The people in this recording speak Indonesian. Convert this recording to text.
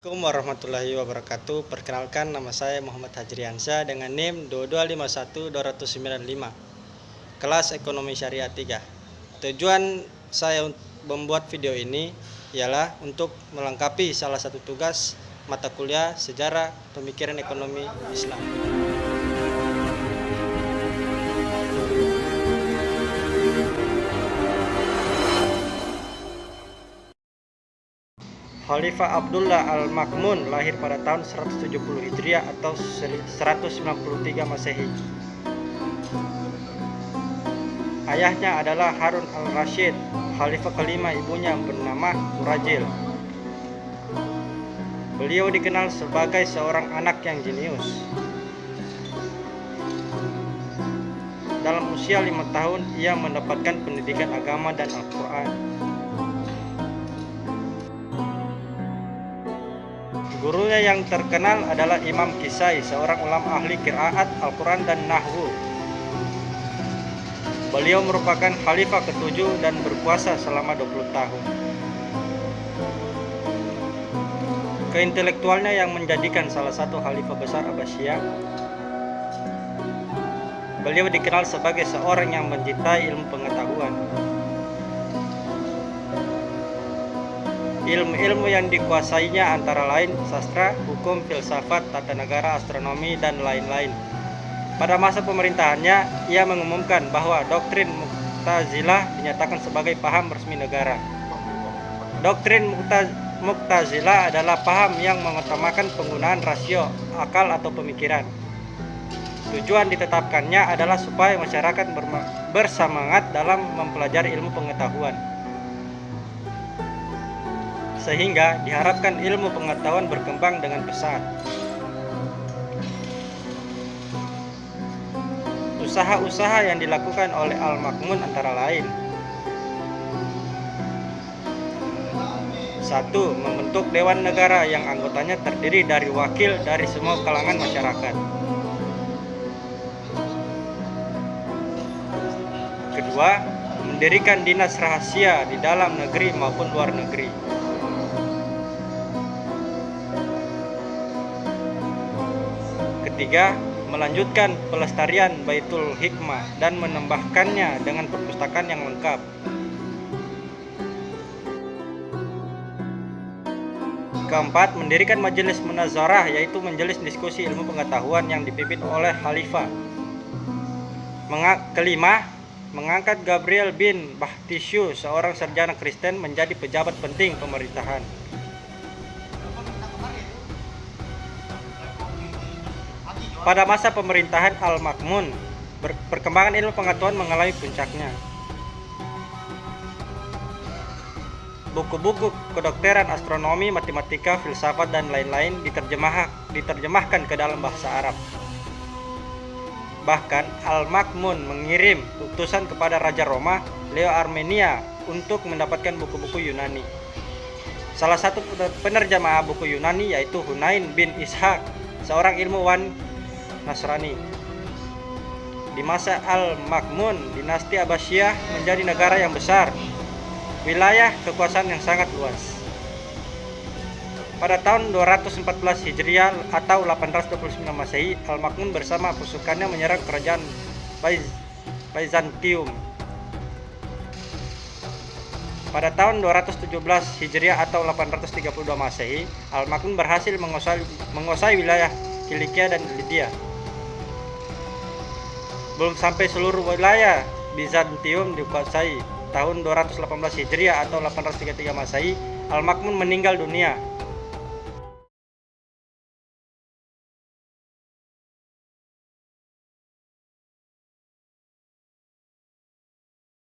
Assalamualaikum warahmatullahi wabarakatuh. Perkenalkan, nama saya Muhammad Hajriansyah dengan NIM 2251295, kelas Ekonomi Syariah 3. Tujuan saya membuat video ini ialah untuk melengkapi salah satu tugas mata kuliah Sejarah Pemikiran Ekonomi Islam. Khalifah Abdullah Al-Ma'mun lahir pada tahun 170 Hijriah atau 193 Masehi. Ayahnya adalah Harun Al-Rashid, khalifah kelima. Ibunya bernama Murajil. Beliau dikenal sebagai seorang anak yang jenius. Dalam usia 5 tahun, ia mendapatkan pendidikan agama dan Al-Quran. Gurunya yang terkenal adalah Imam Kisai, seorang ulama ahli qiraat Al-Quran dan Nahwu. Beliau merupakan khalifah ke-7 dan berkuasa selama 20 tahun. Keintelektualnya yang menjadikan salah satu khalifah besar Abbasiyah. Beliau dikenal sebagai seorang yang mencintai ilmu pengetahuan. Ilmu-ilmu yang dikuasainya antara lain sastra, hukum, filsafat, tata negara, astronomi, dan lain-lain. Pada masa pemerintahannya, ia mengumumkan bahwa doktrin Mu'tazilah dinyatakan sebagai paham resmi negara. Doktrin Mu'tazilah adalah paham yang mengutamakan penggunaan rasio, akal, atau pemikiran. Tujuan ditetapkannya adalah supaya masyarakat bersemangat dalam mempelajari ilmu pengetahuan, sehingga diharapkan ilmu pengetahuan berkembang dengan pesat. Usaha-usaha yang dilakukan oleh Al-Ma'mun antara lain: 1. Membentuk Dewan Negara yang anggotanya terdiri dari wakil dari semua kalangan masyarakat. 2. Mendirikan dinas rahasia di dalam negeri maupun luar negeri. 3. Melanjutkan pelestarian Baitul Hikmah dan menambahkannya dengan perpustakaan yang lengkap. 4. Mendirikan majelis munazarah, yaitu majelis diskusi ilmu pengetahuan yang dipimpin oleh khalifah. 5. Mengangkat Gabriel bin Bahtisyu, seorang sarjana Kristen, menjadi pejabat penting pemerintahan. Pada masa pemerintahan Al-Ma'mun, perkembangan ilmu pengetahuan mengalami puncaknya. Buku-buku kedokteran, astronomi, matematika, filsafat, dan lain-lain diterjemahkan ke dalam bahasa Arab. Bahkan Al-Ma'mun mengirim utusan kepada Raja Roma, Leo Armenia, untuk mendapatkan buku-buku Yunani. Salah satu penerjemah buku Yunani yaitu Hunain bin Ishaq, seorang ilmuwan Nasrani. Di masa Al-Ma'mun, dinasti Abbasiyah menjadi negara yang besar, wilayah kekuasaan yang sangat luas. Pada tahun 214 Hijriah atau 829 Masehi, Al-Ma'mun bersama pasukannya menyerang kerajaan Byzantium. Pada tahun 217 Hijriah atau 832 Masehi, Al-Ma'mun berhasil menguasai wilayah Kilikia dan Lydia. Belum sampai seluruh wilayah Bizantium dikuasai. Tahun 218 Hijriah atau 833 Masehi, Al-Ma'mun meninggal dunia.